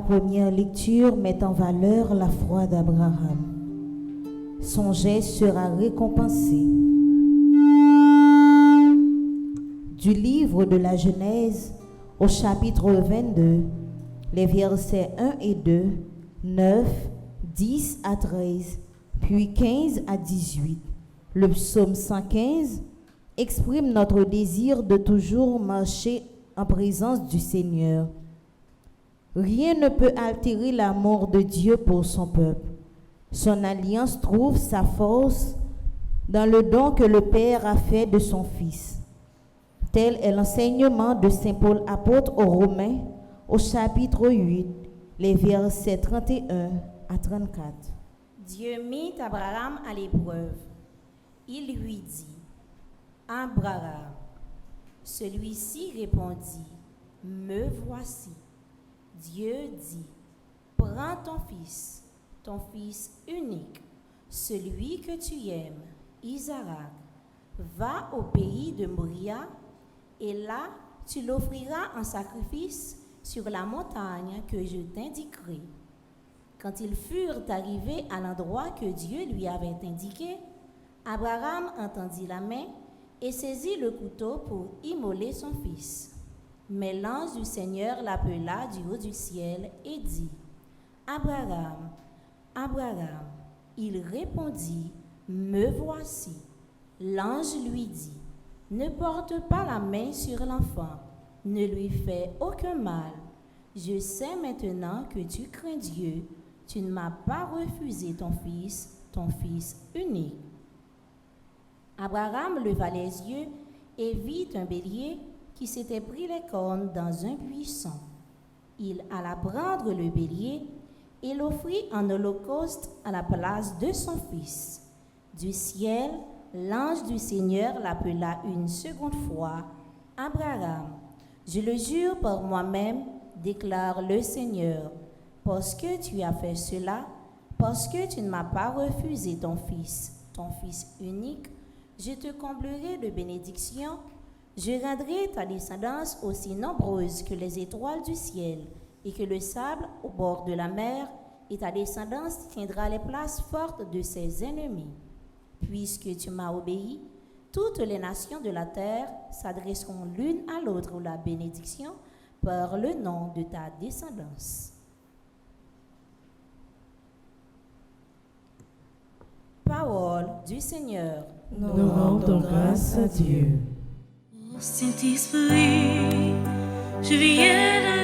première lecture met en valeur la foi d'Abraham. Son geste sera récompensé. Du livre de la Genèse au chapitre 22, les versets 1 et 2, 9, 10 à 13, puis 15 à 18. Le psaume 115 exprime notre désir de toujours marcher en présence du Seigneur. Rien ne peut altérer l'amour de Dieu pour son peuple. Son alliance trouve sa force dans le don que le Père a fait de son Fils. Tel est l'enseignement de Saint Paul apôtre aux Romains au chapitre 8, les versets 31 à 34. Dieu mit Abraham à l'épreuve. Il lui dit, « Abraham ». Celui-ci répondit, « Me voici ». Dieu dit, « Prends ton fils unique, celui que tu aimes, Isaac, va au pays de Moria, et là tu l'offriras en sacrifice sur la montagne que je t'indiquerai. » Quand ils furent arrivés à l'endroit que Dieu lui avait indiqué, Abraham entendit la main et saisit le couteau pour immoler son fils. Mais l'ange du Seigneur l'appela du haut du ciel et dit, « Abraham, Abraham. » Il répondit, « Me voici. » L'ange lui dit, « Ne porte pas la main sur l'enfant, ne lui fais aucun mal. Je sais maintenant que tu crains Dieu, tu ne m'as pas refusé ton fils unique. » Abraham leva les yeux et vit un bélier qui s'était pris les cornes dans un buisson. Il alla prendre le bélier et l'offrit en holocauste à la place de son fils. Du ciel, l'ange du Seigneur l'appela une seconde fois, « Abraham, je le jure par moi-même, déclare le Seigneur, parce que tu as fait cela, parce que tu ne m'as pas refusé ton fils unique, je te comblerai de bénédictions, je rendrai ta descendance aussi nombreuse que les étoiles du ciel et que le sable au bord de la mer, et ta descendance tiendra les places fortes de ses ennemis. Puisque tu m'as obéi, toutes les nations de la terre s'adresseront l'une à l'autre la bénédiction par le nom de ta descendance. Parole du Seigneur. Nous rendons grâce à Dieu. Saint-Esprit, je viens